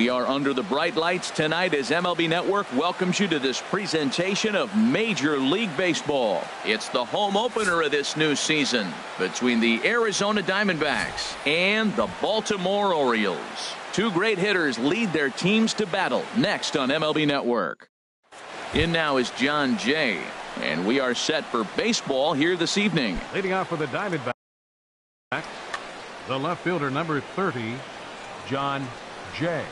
We are under the bright lights tonight as MLB Network welcomes you to this presentation of Major League Baseball. It's the home opener of this new season between the Arizona Diamondbacks and the Baltimore Orioles. Two great hitters lead their teams to battle next on MLB Network. In now is John Jay, and we are set for baseball here this evening. Leading off for the Diamondbacks, the left fielder, number 30, John Jay.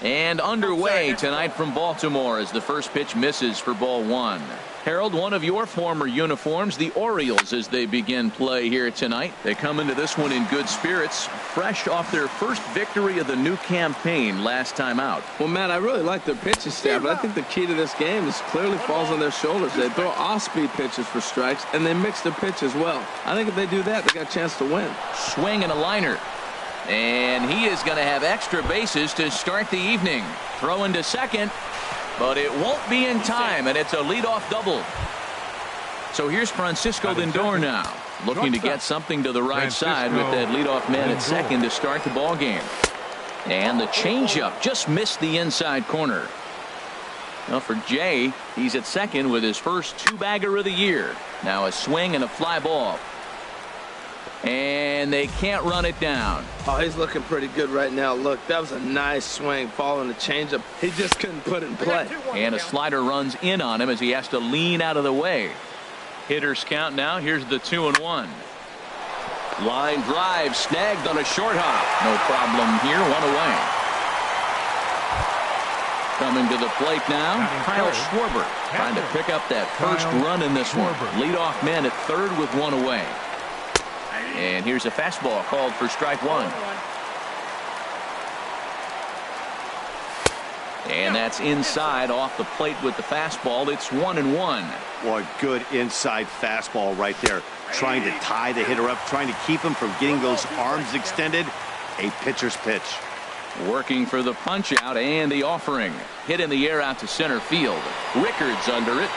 And underway tonight from Baltimore as the first pitch misses for ball one. Harold, one of your former uniforms, the Orioles, as they begin play here tonight. They come into this one in good spirits, fresh off their first victory of the new campaign last time out. Well, Matt, I really like their pitching staff, but I think the key to this game is clearly falls on their shoulders. They throw off-speed pitches for strikes, and they mix their pitch as well. I think if they do that, they got a chance to win. Swing and a liner. And he is going to have extra bases to start the evening. Throw into second, but it won't be in time, and it's a leadoff double. So here's Francisco Lindor now, looking to get something to the right side with that leadoff man at second to start the ball game. And the changeup just missed the inside corner. Well, for Jay, he's at second with his first two-bagger of the year. Now a swing and a fly ball. And they can't run it down. Oh, he's looking pretty good right now. Look, that was a nice swing following the changeup. He just couldn't put it in play. And a slider runs in on him as he has to lean out of the way. Hitters count now. Here's the 2-1. Line drive snagged on a short hop. No problem here. One away. Coming to the plate now, Kyle Schwarber trying to pick up that first run in this one. Leadoff man at third with one away. And here's a fastball called for strike one. And that's inside off the plate with the fastball. It's 1-1. Boy, good inside fastball right there. Trying to tie the hitter up, trying to keep him from getting those arms extended. A pitcher's pitch. Working for the punch out and the offering. Hit in the air out to center field. Rickards under it.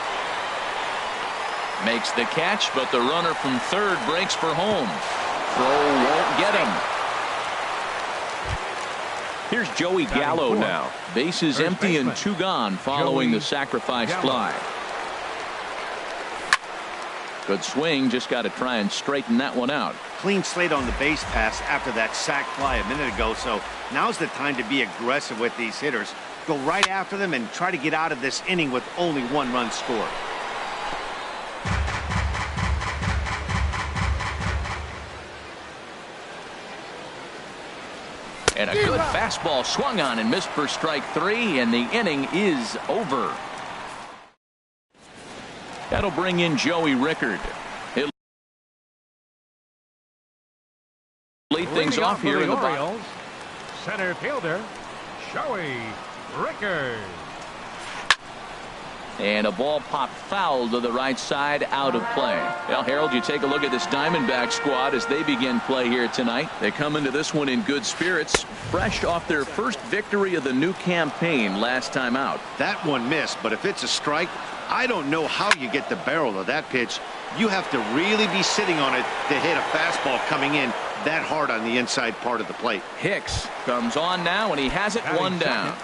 Makes the catch, but the runner from third breaks for home. Throw won't get him. Here's Joey Gallo now. Bases empty and two gone following the sacrifice fly. Good swing, just got to try and straighten that one out. Clean slate on the base pass after that sac fly a minute ago, so now's the time to be aggressive with these hitters. Go right after them and try to get out of this inning with only one run scored. And a good fastball swung on and missed for strike three, and the inning is over. That'll bring in Joey Rickard. He'll lead things off here in the Orioles. Center fielder, Joey Rickard. And a ball popped foul to the right side, out of play. Well, Harold, you take a look at this Diamondback squad as they begin play here tonight. They come into this one in good spirits, fresh off their first victory of the new campaign last time out. That one missed, but if it's a strike, I don't know how you get the barrel of that pitch. You have to really be sitting on it to hit a fastball coming in that hard on the inside part of the plate. Hicks comes on now, and he has it one down.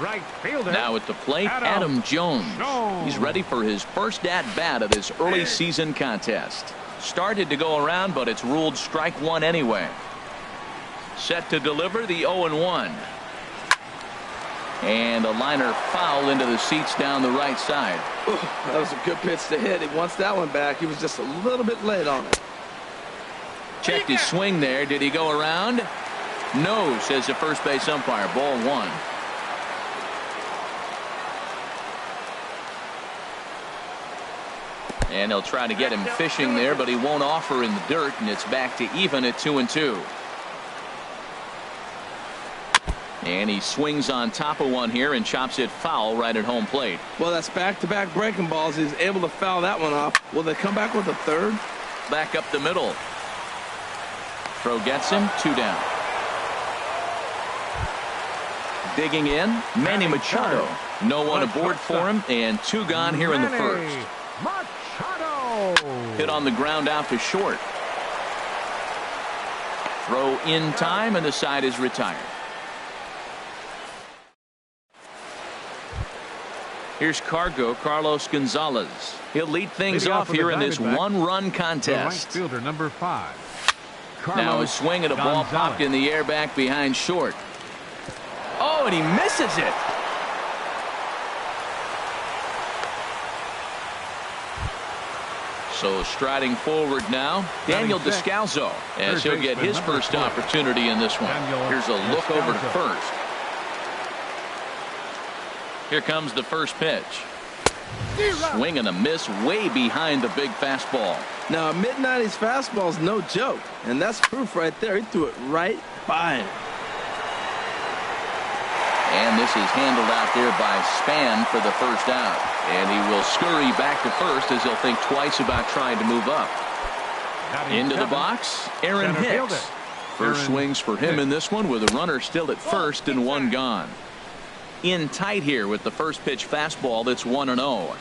Right fielder. Now at the plate, Adam Jones. He's ready for his first at-bat of this early season contest. Started to go around, but it's ruled strike one anyway. Set to deliver the 0-1. And a liner foul into the seats down the right side. Ooh, that was a good pitch to hit. He wants that one back. He was just a little bit late on it. Checked his swing there. Did he go around? No, says the first base umpire. Ball one. And they'll try to get him fishing there, but he won't offer in the dirt, and it's back to even at 2-2. And he swings on top of one here and chops it foul right at home plate. Well, that's back-to-back breaking balls. He's able to foul that one off. Will they come back with a third? Back up the middle. Throw gets him, two down. Digging in, Manny Machado. No one aboard for him, and two gone here in the first. Hit on the ground out to short. Throw in time, and the side is retired. Here's Carlos Gonzalez. He'll lead things off here in this one-run contest. The right fielder, number 5. Now a swing at a ball popped in the air back behind short. Oh, and he misses it. So striding forward now, Daniel Descalzo, as he'll get his first opportunity in this one. Here's a look over to first. Here comes the first pitch. Swing and a miss way behind the big fastball. Now, a mid-90s fastball is no joke, and that's proof right there. He threw it right by him. And this is handled out there by Span for the first out. And he will scurry back to first as he'll think twice about trying to move up. Into the box, Aaron Hicks. First swings for him in this one with a runner still at first and one gone. In tight here with the first pitch fastball that's 1-0.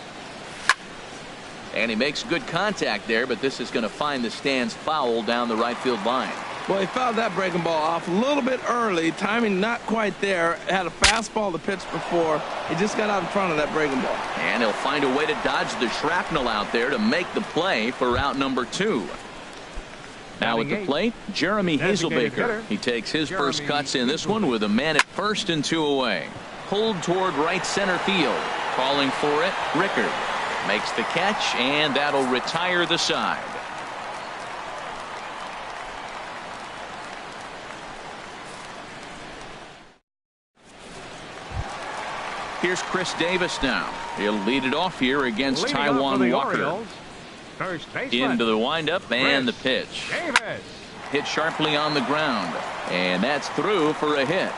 And he makes good contact there, but this is going to find the stands foul down the right field line. Well, he fouled that breaking ball off a little bit early. Timing not quite there. Had a fastball to pitch before. He just got out in front of that breaking ball. And he'll find a way to dodge the shrapnel out there to make the play for out number 2. Now at the plate, Jeremy Hazelbaker. He takes his first cuts in this one with a man at first and 2 away. Pulled toward right center field. Calling for it, Rickard. Makes the catch, and that'll retire the side. Here's Chris Davis now. He'll lead it off here against Taijuan Walker. Into the windup and the pitch. Hit sharply on the ground. And that's through for a hit.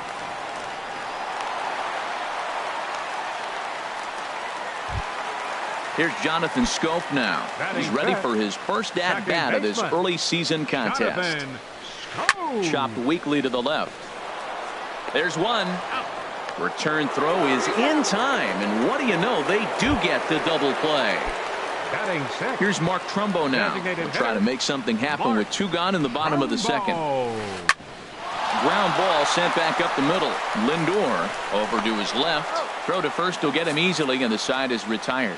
Here's Jonathan Scope now. He's ready for his first at-bat of this early season contest. Chopped weakly to the left. There's one. Return throw is in time, and what do you know, they do get the double play. Here's Mark Trumbo now. We'll try to make something happen with 2 gone in the bottom of the second. Ground ball sent back up the middle. Lindor over to his left. Throw to first will get him easily, and the side is retired.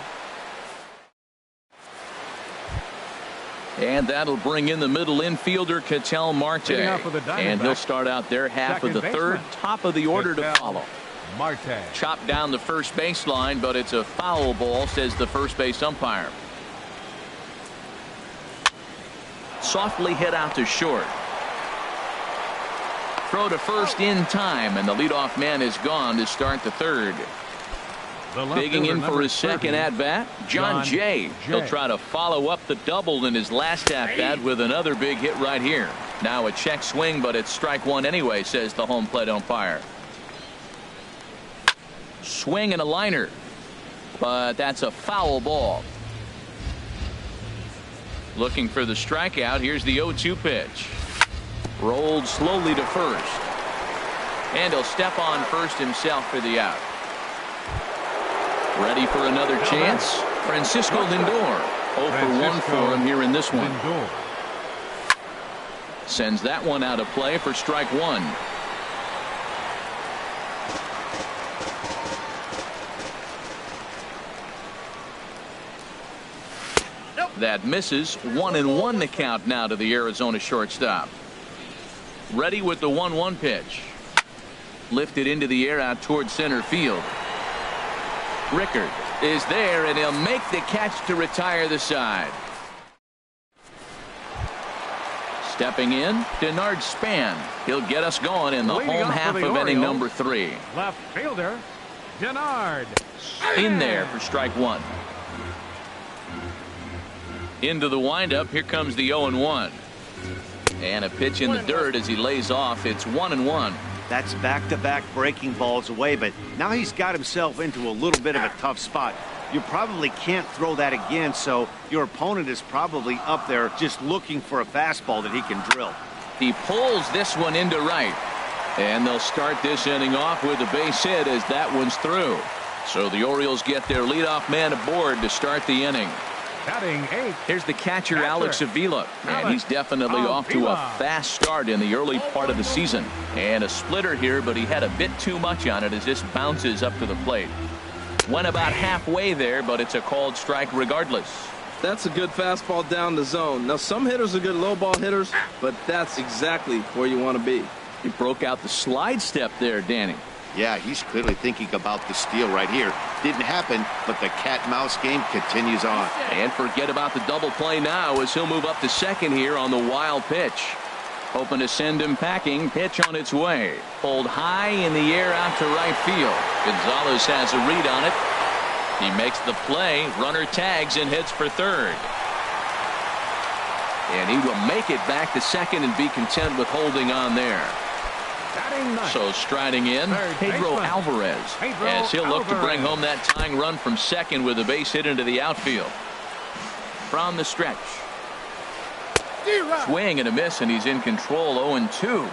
And that'll bring in the middle infielder, Ketel Marte. And he'll start out there half of the third, top of the order to follow. Chopped down the first baseline, but it's a foul ball, says the first base umpire. Softly hit out to short. Throw to first in time, and the leadoff man is gone to start the third. Digging in for his second at-bat, John Jay. He'll try to follow up the double in his last at-bat with another big hit right here. Now a check swing, but it's strike one anyway, says the home plate umpire. Swing and a liner, but that's a foul ball. Looking for the strikeout. Here's the 0-2 pitch. Rolled slowly to first. And he'll step on first himself for the out. Ready for another chance. Francisco Lindor. 0 for 1 for him here in this one. Sends that one out of play for strike one. That misses. 1-1 the count now to the Arizona shortstop. Ready with the 1-1 pitch. Lifted into the air out toward center field. Rickard is there, and he'll make the catch to retire the side. Stepping in, Denard Span. He'll get us going in the home half of inning number 3. Left fielder, Denard. In there for strike one. Into the windup. Here comes the 0-1. And a pitch in the dirt as he lays off. It's 1-1. That's back-to-back breaking balls away, but now he's got himself into a little bit of a tough spot. You probably can't throw that again, so your opponent is probably up there just looking for a fastball that he can drill. He pulls this one into right. And they'll start this inning off with a base hit as that one's through. So the Orioles get their leadoff man aboard to start the inning. Here's the catcher, Alex Avila, and he's definitely off to a fast start in the early part of the season. And a splitter here, but he had a bit too much on it as this bounces up to the plate. Went about halfway there, but it's a called strike regardless. That's a good fastball down the zone. Now, some hitters are good low ball hitters, but that's exactly where you want to be. He broke out the slide step there, Danny. Yeah, he's clearly thinking about the steal right here. Didn't happen, but the cat-mouse game continues on. And forget about the double play now as he'll move up to second here on the wild pitch. Hoping to send him packing. Pitch on its way. Pulled high in the air out to right field. Gonzalez has a read on it. He makes the play. Runner tags and heads for third. And he will make it back to second and be content with holding on there. So striding in, Pedro Alvarez, as he'll look to bring home that tying run from second with a base hit into the outfield. From the stretch. Swing and a miss, and he's in control. 0-2.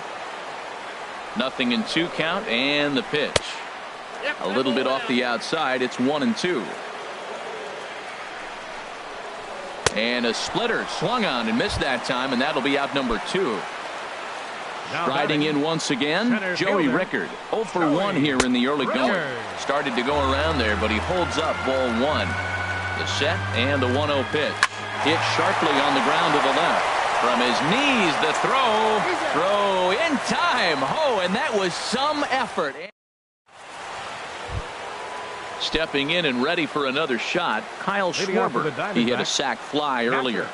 Nothing in 2 count, and the pitch. A little bit off the outside. It's 1-2. And a splitter swung on and missed that time, and that'll be out number 2. Striding in once again, Joey Rickard. 0 for 1 here in the early going. Started to go around there, but he holds up ball 1. The set and the 1-0 pitch. Hit sharply on the ground to the left. From his knees, the throw. Throw in time. Oh, and that was some effort. Stepping in and ready for another shot, Kyle Schwarber. He hit a sac fly earlier.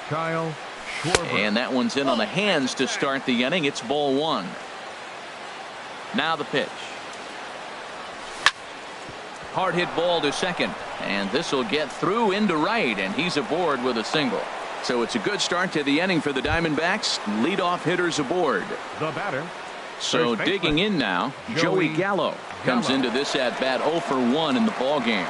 Kyle Schwarber. And that one's in on the hands to start the inning. It's ball 1. Now the pitch. Hard hit ball to second. And this will get through into right, and he's aboard with a single. So it's a good start to the inning for the Diamondbacks. Leadoff hitters aboard. The batter. So digging in now, Joey Gallo comes into this at bat 0 for 1 in the ball game.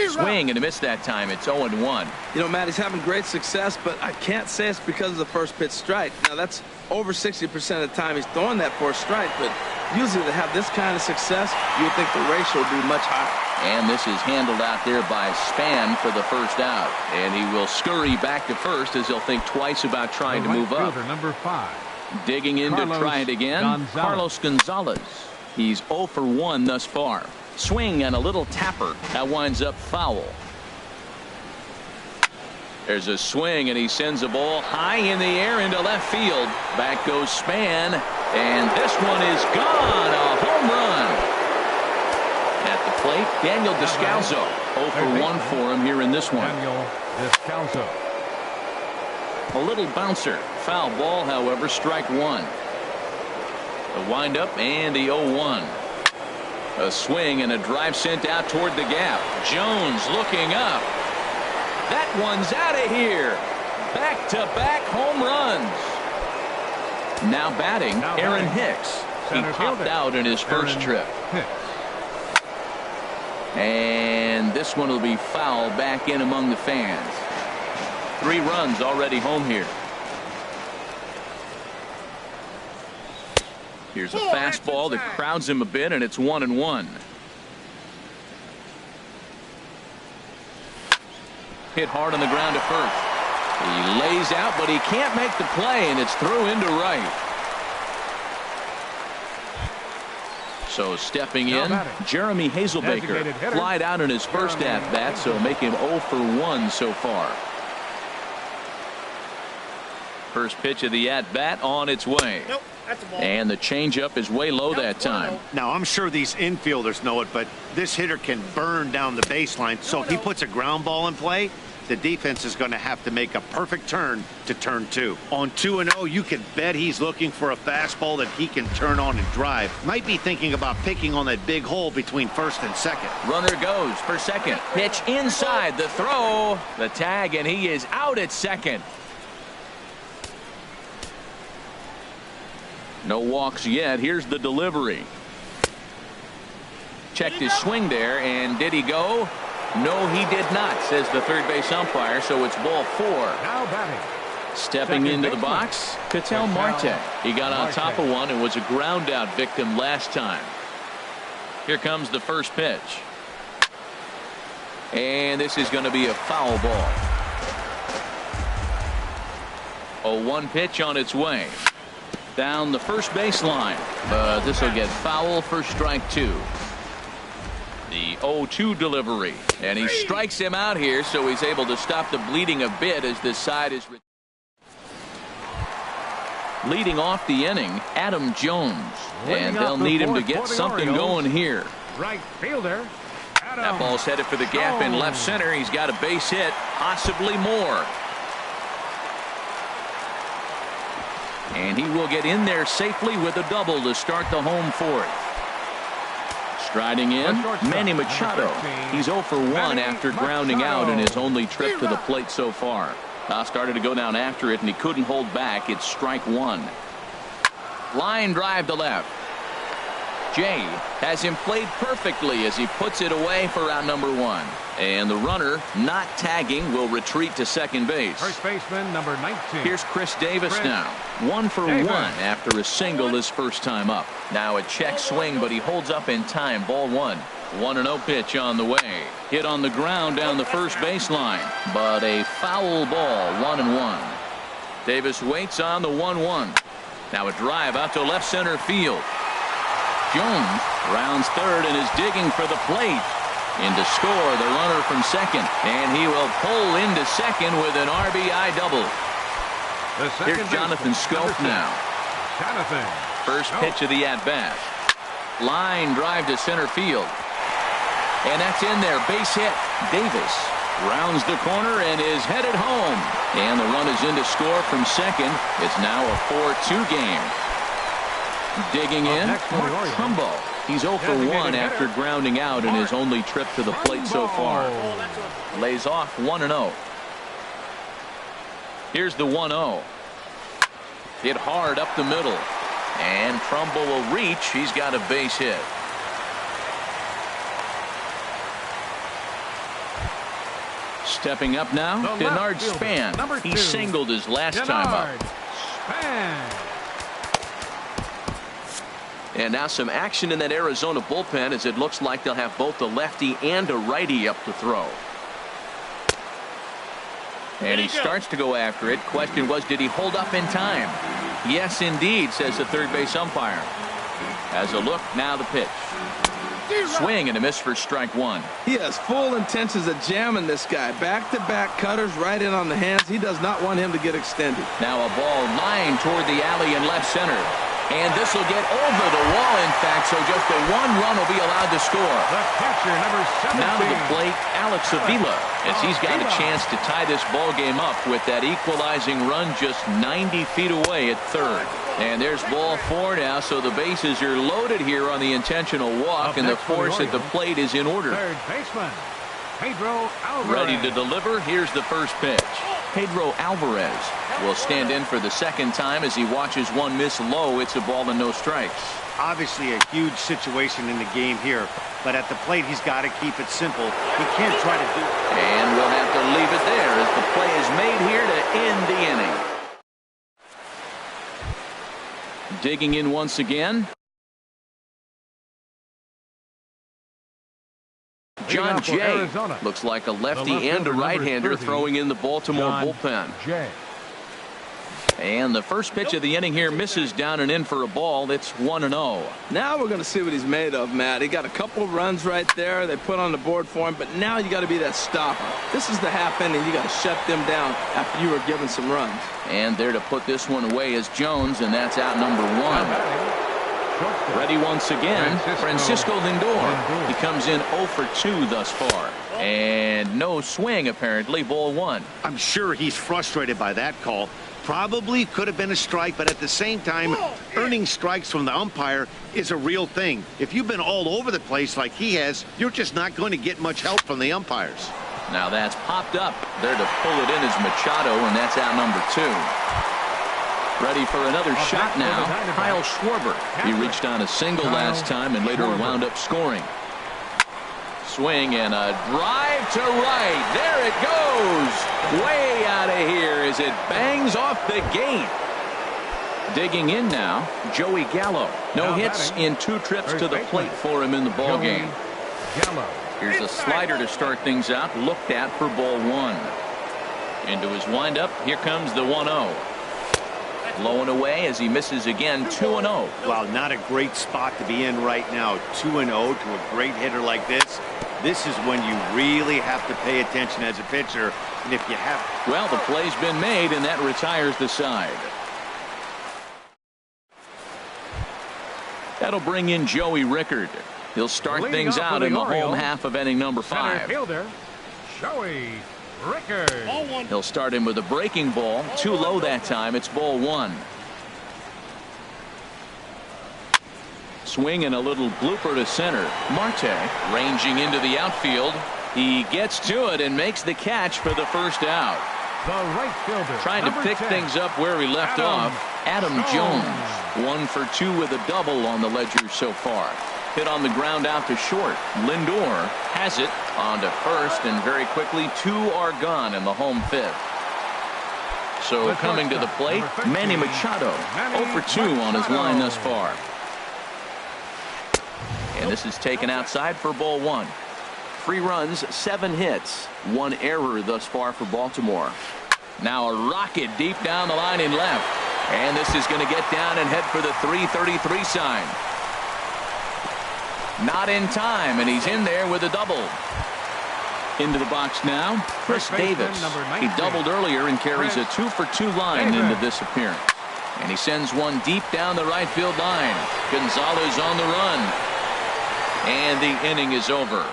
Swing and a miss that time. It's 0-1. You know, Matt, he's having great success, but I can't say it's because of the first pitch strike. Now, that's over 60% of the time he's throwing that for a strike, but usually to have this kind of success, you would think the ratio would be much higher. And this is handled out there by Span for the first out. And he will scurry back to first as he'll think twice about trying to move up. Number 5. Digging in to try it again, Carlos Gonzalez. He's 0 for 1 thus far. Swing and a little tapper. That winds up foul. There's a swing, and he sends a ball high in the air into left field. Back goes Span, and this one is gone. A home run. At the plate, Daniel Descalso. 0 for 1 for him here in this one. Daniel Descalso. A little bouncer. Foul ball, however, strike 1. The windup and the 0-1. A swing and a drive sent out toward the gap. Jones looking up. That one's out of here. Back-to-back home runs. Now batting, Aaron Hicks. He popped out in his first trip. And this one will be foul back in among the fans. 3 runs already home here. Here's a fastball that crowds him a bit, and it's 1-1. Hit hard on the ground to first. He lays out, but he can't make the play, and it's through into right. So stepping in, Jeremy Hazelbaker flied out in his first at-bat, so make him 0 for 1 so far. First pitch of the at-bat on its way. Nope. That's a ball. And the changeup is way low that time. Now, I'm sure these infielders know it, but this hitter can burn down the baseline. So if he puts a ground ball in play, the defense is going to have to make a perfect turn to turn 2. On 2-0, you can bet he's looking for a fastball that he can turn on and drive. Might be thinking about picking on that big hole between first and second. Runner goes for second. Pitch inside, the throw, the tag, and he is out at second. No walks yet. Here's the delivery. Checked his swing there, and did he go? No, he did not, says the third base umpire, so it's ball 4. Now batting. Stepping into the box, Ketel Marte. He got on top of one and was a ground out victim last time. Here comes the first pitch. And this is going to be a foul ball. A 1 pitch on its way. Down the first baseline. But this will get foul for strike 2. The 0-2 delivery. And he strikes him out here, so he's able to stop the bleeding a bit as this side is. Leading off the inning, Adam Jones. And they'll need him to get something going here. Right fielder. That ball's headed for the gap in left center. He's got a base hit, possibly more. And he will get in there safely with a double to start the home fourth. Striding in, Manny Machado. He's 0 for 1 after grounding out in his only trip to the plate so far. Started to go down after it, and he couldn't hold back. It's strike 1. Line drive to left. Jay has him played perfectly as he puts it away for out number 1. And the runner, not tagging, will retreat to second base. First baseman, number 19. Here's Chris Davis now. 1 for 1 after a single his first time up. Now a check swing, but he holds up in time. Ball 1. 1-0 pitch on the way. Hit on the ground down the first baseline. But a foul ball. 1-1. Davis waits on the 1-1. Now a drive out to left center field. Jones rounds third and is digging for the plate. In to score the runner from second. And he will pull into second with an RBI double. Here's Jonathan Scope now. Jonathan. First pitch of the at-bat. Line drive to center field. And that's in there. Base hit. Davis rounds the corner and is headed home. And the run is in to score from second. It's now a 4-2 game. Digging in, Mark Trumbo. He's 0 for 1 after grounding out in his only trip to the plate so far. Lays off 1-0. Here's the 1-0. Hit hard up the middle. And Trumbo will reach. He's got a base hit. Stepping up now, Denard Span. He singled his last time up. Span. And now some action in that Arizona bullpen as it looks like they'll have both a lefty and a righty up to throw. And he starts to go after it. Question was, did he hold up in time? Yes, indeed, says the third base umpire. Has a look, now the pitch. Swing and a miss for strike 1. He has full intentions of jamming this guy. Back-to-back cutters right in on the hands. He does not want him to get extended. Now a ball lined toward the alley in left center. And this will get over the wall, in fact, so just the 1 run will be allowed to score. The catcher, number 17. Now to the plate, Alex Avila, as he's got a chance to tie this ball game up with that equalizing run just 90 feet away at third. And there's ball 4 now, so the bases are loaded here on the intentional walk, and the force at the plate is in order. Third baseman, Pedro Alvarez. Ready to deliver. Here's the first pitch. Pedro Alvarez will stand in for the second time as he watches one miss low. It's a ball and no strikes. Obviously a huge situation in the game here, but at the plate he's got to keep it simple. He can't try to do it. And we'll have to leave it there as the play is made here to end the inning. Digging in once again. John Jay looks like a lefty and a right-hander throwing in the Baltimore bullpen. And the first pitch of the inning here misses down and in for a ball. It's 1-0. Now we're going to see what he's made of, Matt. He got a couple runs right there. They put on the board for him, but now you got to be that stopper. This is the half inning. You got to shut them down after you were given some runs. And there to put this one away is Jones, and that's out number 1. Ready once again, Francisco Lindor. He comes in 0 for 2 thus far. And no swing, apparently. Ball 1. I'm sure he's frustrated by that call. Probably could have been a strike, but at the same time, earning strikes from the umpire is a real thing. If you've been all over the place like he has, you're just not going to get much help from the umpires. Now that's popped up. There to pull it in is Machado, and that's out number 2. Ready for another shot now, Kyle Schwarber. He reached on a single last time and later wound up scoring. Swing and a drive to right. There it goes. Way out of here as it bangs off the gate. Digging in now, Joey Gallo. No hits in 2 trips to the plate for him in the ball game. Here's a slider to start things out. Looked at for ball 1. Into his windup. Here comes the 1-0. Low and away as he misses again. 2-0. Well, not a great spot to be in right now. 2-0 to a great hitter like this. This is when you really have to pay attention as a pitcher. And if you have... Well, the play's been made, and that retires the side. That'll bring in Joey Rickard. He'll start things out in the home half of inning number 5. Fielder, Joey Rickard. He'll start him with a breaking ball. Too low that time. It's ball 1. Swing and a little blooper to center. Marte ranging into the outfield. He gets to it and makes the catch for the first out. The right fielder. Trying to pick 10. things up where he left off. Adam Jones. 1 for 2 with a double on the ledger so far. Hit on the ground out to short. Lindor has it on to first, and very quickly 2 are gone in the home 5th. So coming to the plate, Manny Machado. 0 for 2 on his line thus far. And this is taken outside for ball 1. 3 runs, 7 hits, 1 error thus far for Baltimore. Now a rocket deep down the line in left. And this is going to get down and head for the 333 sign. Not in time, and he's in there with a double. Into the box now, Chris Davis. He doubled earlier and carries a 2 for 2 line into this appearance. And he sends one deep down the right field line. Gonzalez on the run. And the inning is over.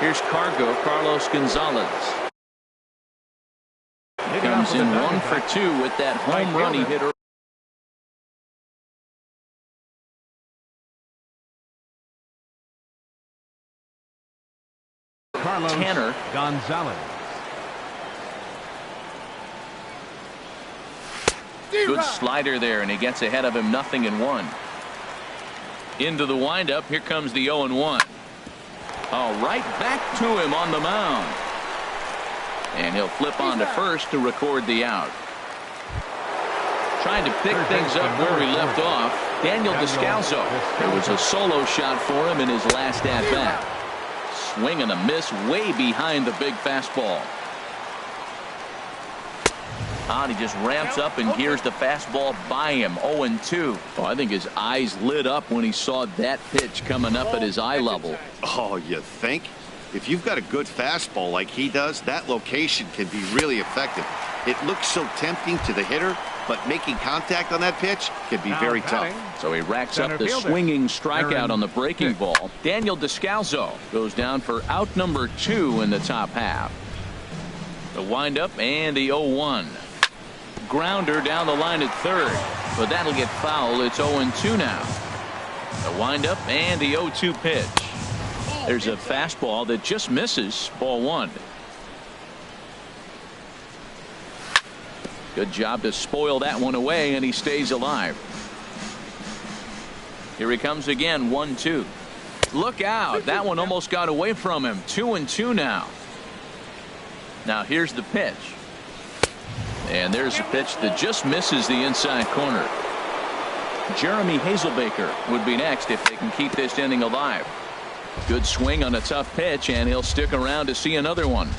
Here's Carlos Gonzalez. He comes in 1 for 2 with that home run he hit earlier. Tanner Gonzalez. Good slider there, and he gets ahead of him. 0-1. Into the windup. Here comes the 0-1. Oh, right back to him on the mound. And he'll flip on to first to record the out. Trying to pick things up where he left off. Daniel Descalso. It was a solo shot for him in his last at-bat. Swing and a miss way behind the big fastball. He just ramps up and gears the fastball by him. 0-2. Oh, I think his eyes lit up when he saw that pitch coming up at his eye level. Oh, you think? If you've got a good fastball like he does, that location can be really effective. It looks so tempting to the hitter, but making contact on that pitch can be very tough. So he racks up the swinging strikeout on the breaking ball. Daniel Descalso goes down for out number 2 in the top half. The windup and the 0-1. Grounder down the line at third, but that'll get foul. It's 0-2 now. The windup and the 0-2 pitch. There's a fastball that just misses. Ball 1. Good job to spoil that one away, and he stays alive. Here he comes again. 1-2. Look out. That one almost got away from him. 2-2 now. Now here's the pitch. And there's a pitch that just misses the inside corner. Jeremy Hazelbaker would be next if they can keep this inning alive. Good swing on a tough pitch, and he'll stick around to see another one.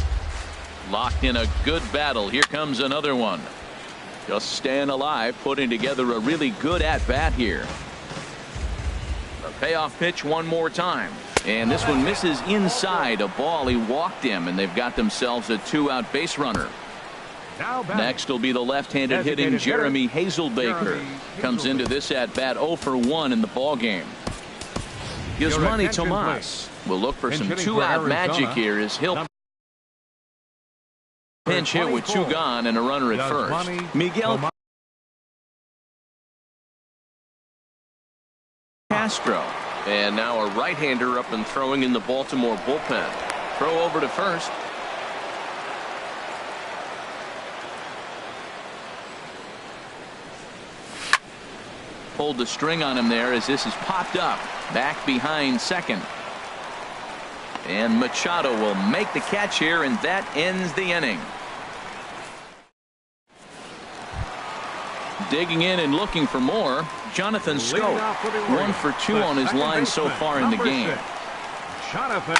Locked in a good battle. Here comes another one. Just staying alive, putting together a really good at-bat here. A payoff pitch one more time. And this one misses inside a ball. He walked him, and they've got themselves a 2-out base runner. Next will be the left-handed hitting Jeremy Hazelbaker. Comes into this at-bat 0 for 1 in the ball game. Yasmani Tomas will look for some 2-out magic here as he'll pinch hit with 2 gone and a runner at first. Miguel Castro. And now a right-hander up and throwing in the Baltimore bullpen. Throw over to first. pulled the string on him there as this is popped up back behind second. And Machado will make the catch here, and that ends the inning. Digging in and looking for more, Jonathan Scope. 1 for 2 on his line so far in the game. Jonathan.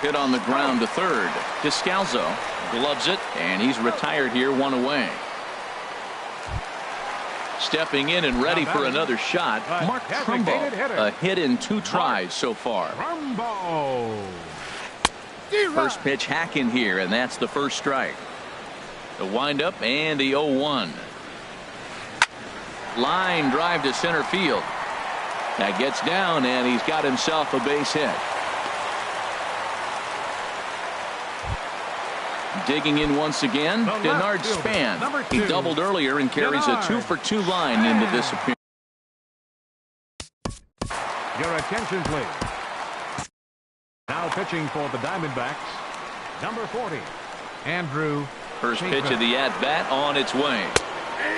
Hit on the ground to third. Descalzo gloves it, and he's retired here, 1 away. Stepping in and ready for another shot, Mark Trumbo. A hit in 2 tries so far. First pitch hack in here, and that's the first strike. The windup and the 0-1. Line drive to center field. That gets down, and he's got himself a base hit. Digging in once again, Denard Span. He doubled earlier and carries a 2 for 2 line into this appearance. Your attention, please. Now pitching for the Diamondbacks, number 40, Andrew. First pitch of the at-bat on its way.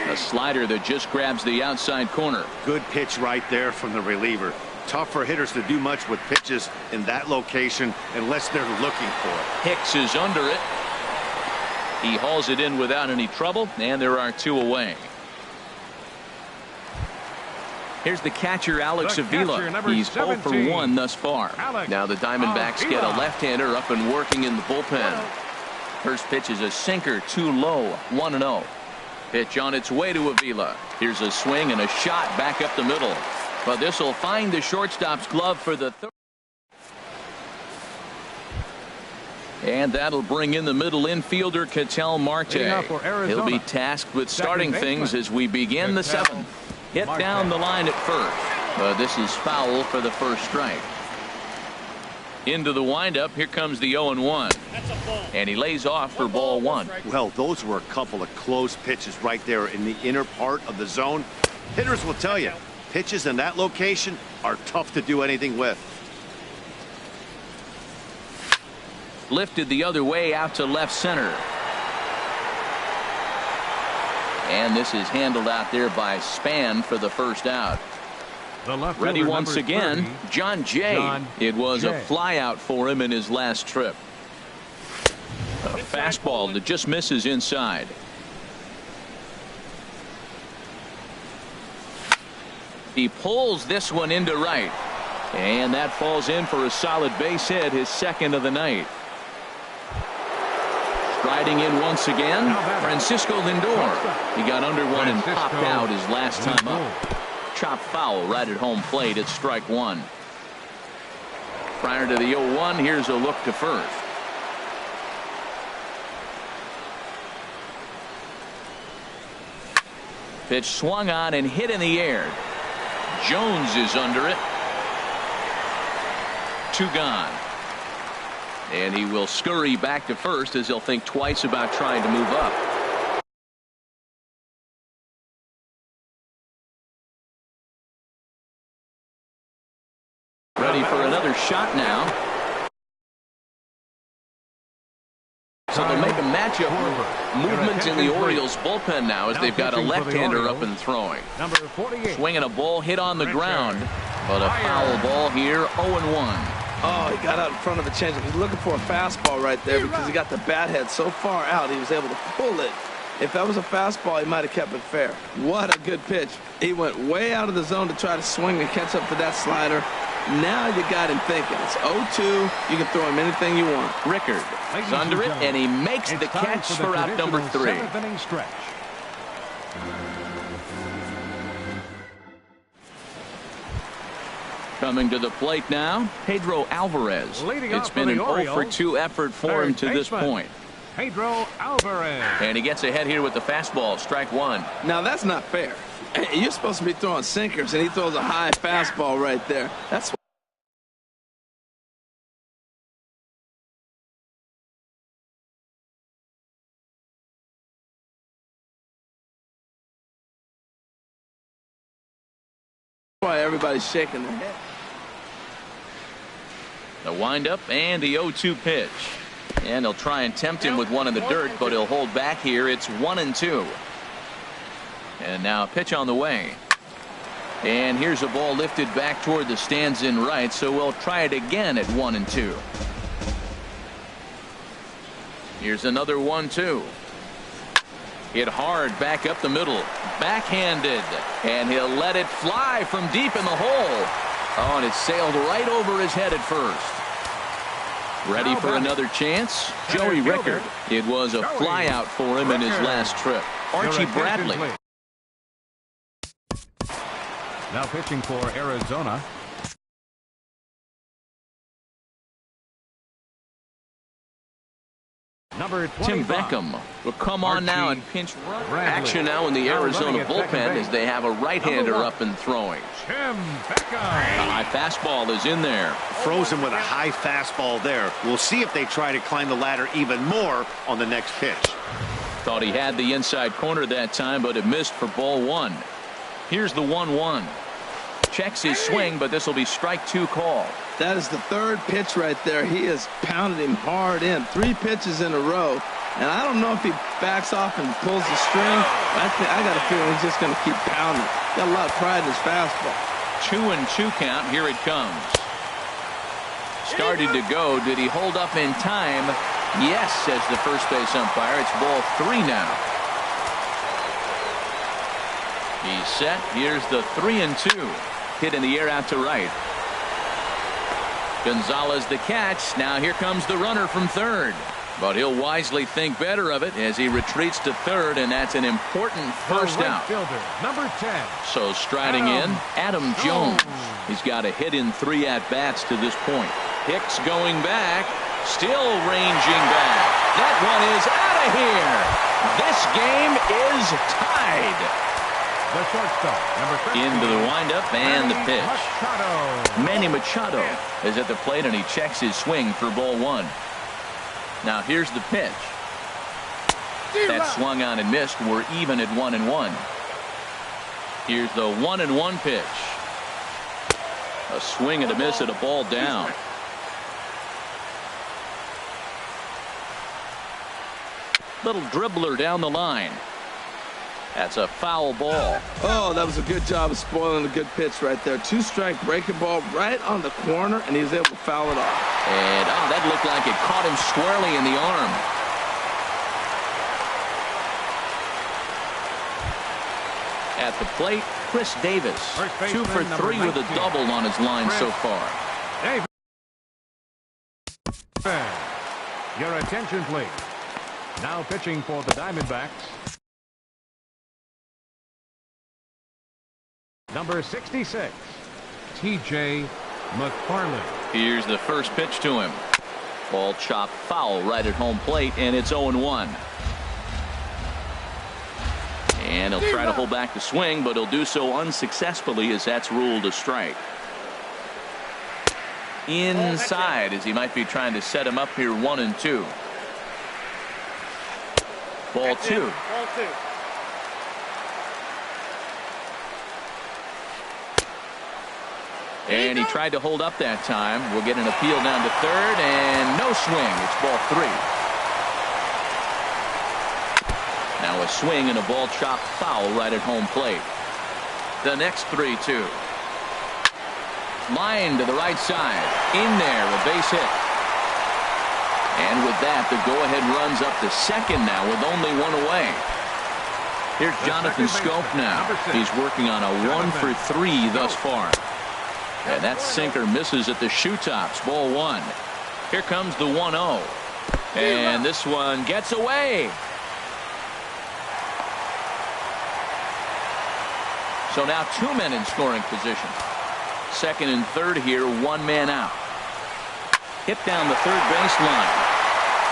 A slider that just grabs the outside corner. Good pitch right there from the reliever. Tough for hitters to do much with pitches in that location unless they're looking for it. Hicks is under it. He hauls it in without any trouble, and there are 2 away. Here's the catcher, Alex Avila. He's 0 for 1 thus far. Now the Diamondbacks get a left-hander up and working in the bullpen. First pitch is a sinker, too low, 1-0. Pitch on its way to Avila. Here's a swing and a shot back up the middle. But this will find the shortstop's glove for the third. And that'll bring in the middle infielder, Ketel Marte. He'll be tasked with starting things as we begin the 7th. Hit down the line at first. But this is foul for the first strike. Into the windup. Here comes the 0-1. And he lays off for ball 1. Well, those were a couple of close pitches right there in the inner part of the zone. Hitters will tell you, pitches in that location are tough to do anything with. Lifted the other way out to left center. And this is handled out there by Span for the first out. Ready once again, John Jay. It was a fly out for him in his last trip. A fastball that just misses inside. He pulls this one into right. And that falls in for a solid base hit, his second of the night. Striding in once again, Francisco Lindor. He got under one and popped out his last time up. Chopped foul right at home plate at strike 1. Prior to the 0-1, here's a look to first. Pitch swung on and hit in the air. Jones is under it. 2 gone. And he will scurry back to first as he'll think twice about trying to move up. Ready for another shot now. So they'll make a matchup movement in the Orioles bullpen now as they've got a left-hander up and throwing. Swinging a ball hit on the ground, but a foul ball here, 0-1. Oh, he got out in front of the changeup. He's looking for a fastball right there because he got the bat head so far out he was able to pull it. If that was a fastball, he might have kept it fair. What a good pitch. He went way out of the zone to try to swing and catch up to that slider. Now you got him thinking. It's 0-2. You can throw him anything you want. Rickard is under it, and he makes the catch for out number 3. Coming to the plate now, Pedro Alvarez. It's been an 0 for 2 effort for him to this point. Pedro Alvarez. And he gets ahead here with the fastball, strike 1. Now that's not fair. You're supposed to be throwing sinkers, and he throws a high fastball right there. That's why everybody's shaking their head. The windup and the 0-2 pitch. And they'll try and tempt him with one in the dirt, but he'll hold back here. It's 1-2. And now a pitch on the way. And here's a ball lifted back toward the stands in right, so we'll try it again at 1-2. Here's another 1-2. Hit hard back up the middle. Backhanded. And he'll let it fly from deep in the hole. Oh, and it sailed right over his head at first. Ready for another chance? Joey Rickard. It was a flyout for him in his last trip. Archie Bradley. Now pitching for Arizona. Number 25. Tim Beckham will come on now and pinch run. Action now in the Arizona bullpen as they have a right-hander up and throwing. Tim Beckham. A high fastball is in there. Froze him with a high fastball there. We'll see if they try to climb the ladder even more on the next pitch. Thought he had the inside corner that time, but it missed for ball one. Here's the 1-1. Checks his swing, but this will be strike two call. That is the third pitch right there. He has pounded him hard in. 3 pitches in a row. And I don't know if he backs off and pulls the string. I got a feeling he's just going to keep pounding. Got a lot of pride in his fastball. 2-2 count. Here it comes. Started to go. Did he hold up in time? Yes, says the first base umpire. It's ball 3 now. He's set. Here's the 3-2. Hit in the air out to right. Gonzalez the catch. Now here comes the runner from third. But he'll wisely think better of it as he retreats to third, and that's an important first out. Fielder, number 10. So striding in, Adam Jones. He's got a hit in 3 at-bats to this point. Hicks going back. Still ranging back. That one is out of here. This game is tied. The shortstop, number 13. Into the windup and the pitch. Machado. Manny Machado is at the plate, and he checks his swing for ball 1. Now here's the pitch. That swung on and missed. We're even at 1-1. Here's the 1-1 pitch. A swing and a miss at a ball down. Little dribbler down the line. That's a foul ball. Oh, that was a good job of spoiling a good pitch right there. 2-strike breaking ball right on the corner, and he was able to foul it off. And that looked like it caught him squarely in the arm. At the plate, Chris Davis. 2 for 3 with a double on his line so far. Your attention, please. Now pitching for the Diamondbacks. Number 66, T.J. McFarland. Here's the first pitch to him. Ball chopped foul right at home plate, and it's 0-1. And he'll try to hold back the swing, but he'll do so unsuccessfully as that's ruled a strike. Inside, as he might be trying to set him up here 1-2. Ball 2. And he tried to hold up that time. We'll get an appeal down to third, and no swing. It's ball 3. Now a swing and a ball chopped foul right at home plate. The next 3-2. Line to the right side. In there, a base hit. And with that, the go-ahead runs up to second now with only 1 away. Here's Jonathan Scope now. He's working on a 1 for 3 thus far. And that sinker misses at the shoe tops. Ball 1. Here comes the 1-0. And this one gets away. So now 2 men in scoring position. Second and third here, 1 man out. Hit down the third baseline.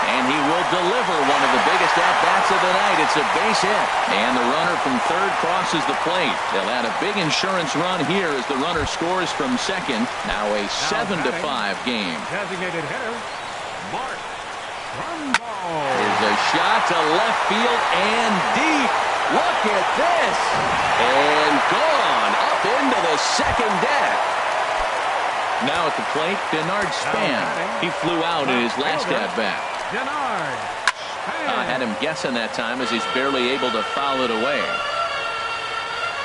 And he will deliver one of the biggest at-bats of the night. It's a base hit. And the runner from third crosses the plate. They'll add a big insurance run here as the runner scores from second. Now a 7-5 game. Designated hitter, Mark Trumbo. Here's a shot to left field and deep. Look at this. And gone up into the second deck. Now at the plate, Denard Span. He flew out in his last at-bat. Had him guessing that time as he's barely able to foul it away.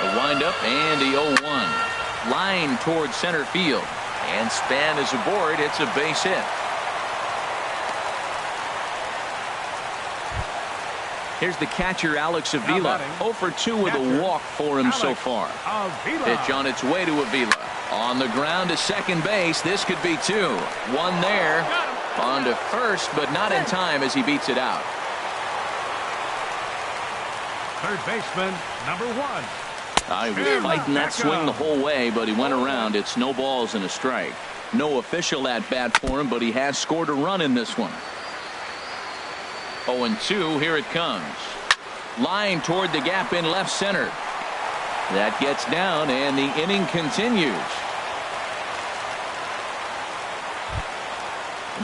A windup and the 0-1. Line towards center field. And Span is aboard. It's a base hit. Here's the catcher, Alex Avila. 0 for 2 with a walk for him so far. Pitch on its way to Avila. On the ground to second base. This could be 2. One there. On to first, but not in time as he beats it out. Third baseman, number 1. He was fighting that swing the whole way, but he went around. It's no balls and a strike. No official at bat for him, but he has scored a run in this one. 0-2, here it comes. Line toward the gap in left center. That gets down, and the inning continues.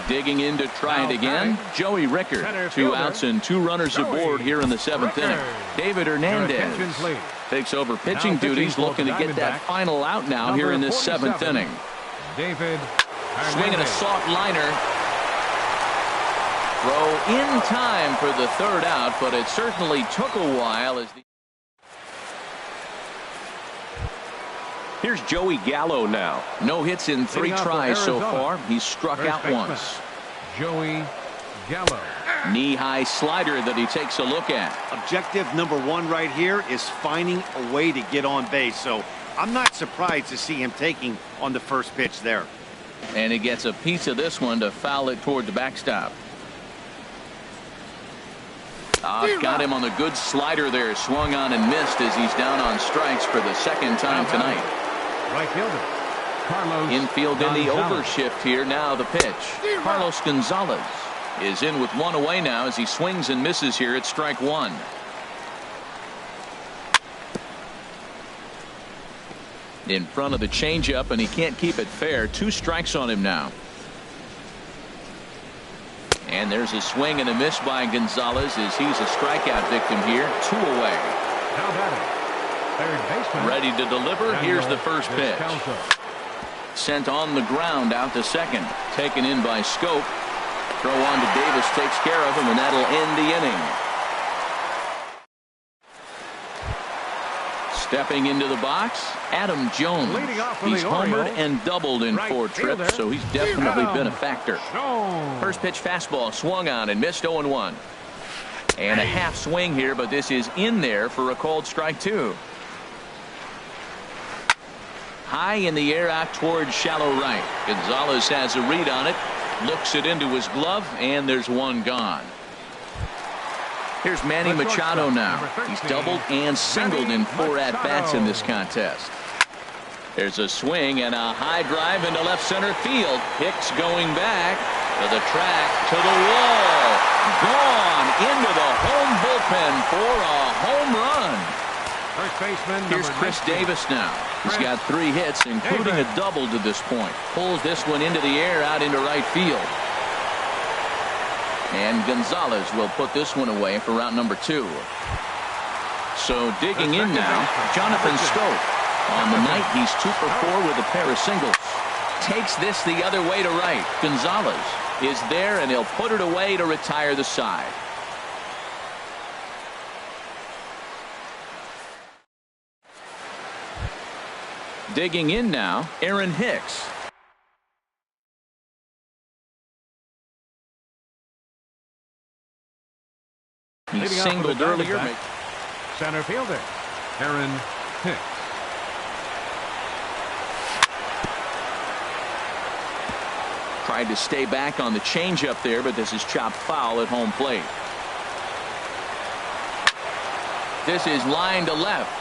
Digging in to try it again, Joey Ricker. 2 outs and 2 runners aboard here in the 7th inning. David Hernandez takes over pitching duties, looking to get that final out now here in this 7th inning. David swinging a soft liner. Throw in time for the 3rd out, but it certainly took a while. Here's Joey Gallo now. No hits in 3 tries so far. He's struck out once. Joey Gallo. Knee-high slider that he takes a look at. Objective number 1 right here is finding a way to get on base. So I'm not surprised to see him taking on the first pitch there. And he gets a piece of this one to foul it toward the backstop. Got him on the good slider there. Swung on and missed as he's down on strikes for the 2nd time tonight. Right fielder Carlos Infield in the Gonzalez. overshift here. Now the pitch. Carlos Gonzalez is in with 1 away now as he swings and misses here at strike 1. In front of the changeup, and he can't keep it fair. 2 strikes on him now. And there's a swing and a miss by Gonzalez as he's a strikeout victim here. 2 away. Now batting, third baseman. Ready to deliver. Here's the first pitch. Sent on the ground out to second. Taken in by Scope. Throw on to Davis takes care of him, and that'll end the inning. Stepping into the box, Adam Jones. He's homered and doubled in 4 trips, so he's definitely been a factor. First pitch fastball swung on and missed 0-1. And a half swing here, but this is in there for a called strike 2. High in the air out towards shallow right. Gonzalez has a read on it, looks it into his glove, and there's 1 gone. Here's Manny Machado now. He's doubled and singled in 4 at-bats in this contest. There's a swing and a high drive into left center field. Hicks going back to the track, to the wall. Gone into the home bullpen for a home run. First baseman. Here's Chris Davis now. He's got 3 hits, including a double to this point. Pulls this one into the air out into right field. And Gonzalez will put this one away for round number 2. So digging in now, Jonathan Scope. On the night, he's 2 for 4 with a pair of singles. Takes this the other way to right. Gonzalez is there, and he'll put it away to retire the side. Digging in now, Aaron Hicks. He singled earlier. Center fielder Aaron Hicks. Tried to stay back on the changeup there, but this is chopped foul at home plate. This is line to left.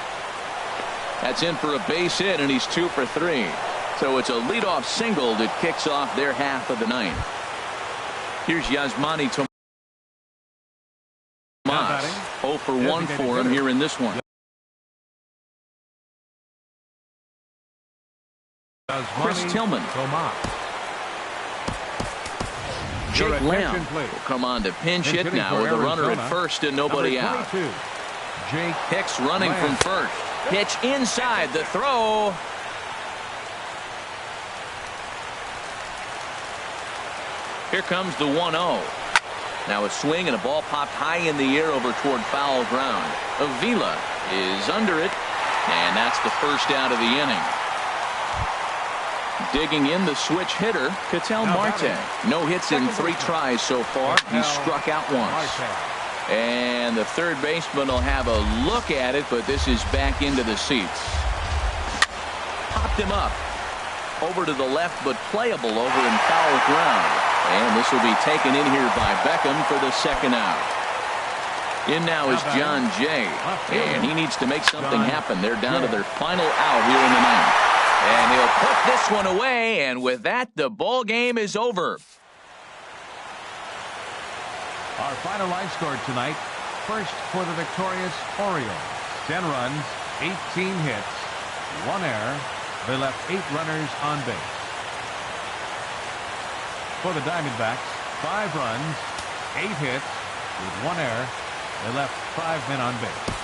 That's in for a base hit, and he's 2 for 3. So it's a leadoff single that kicks off their half of the 9th. Here's Yasmani Tomas. 0 for 1 for him here in this one. Chris Tillman. Jake Lamb will come on to pinch hit now with a runner at first and nobody out. Hicks running from first. Pitch inside, the throw. Here comes the 1-0. Now a swing and a ball popped high in the air over toward foul ground. Avila is under it, And that's the first out of the inning. Digging in the switch hitter, Ketel Marte. No hits in 3 tries so far. He struck out once. And the third baseman will have a look at it, but this is back into the seats. Popped him up. Over to the left, but playable over in foul ground. And this will be taken in here by Beckham for the second out. In now is John Jay. And he needs to make something happen. They're down to their final out here in the ninth. And he'll put this one away, and with that, the ball game is over. Our final line score tonight. First for the victorious Orioles. 10 runs, 18 hits, 1 error. They left 8 runners on base. For the Diamondbacks, 5 runs, 8 hits, with 1 error. They left 5 men on base.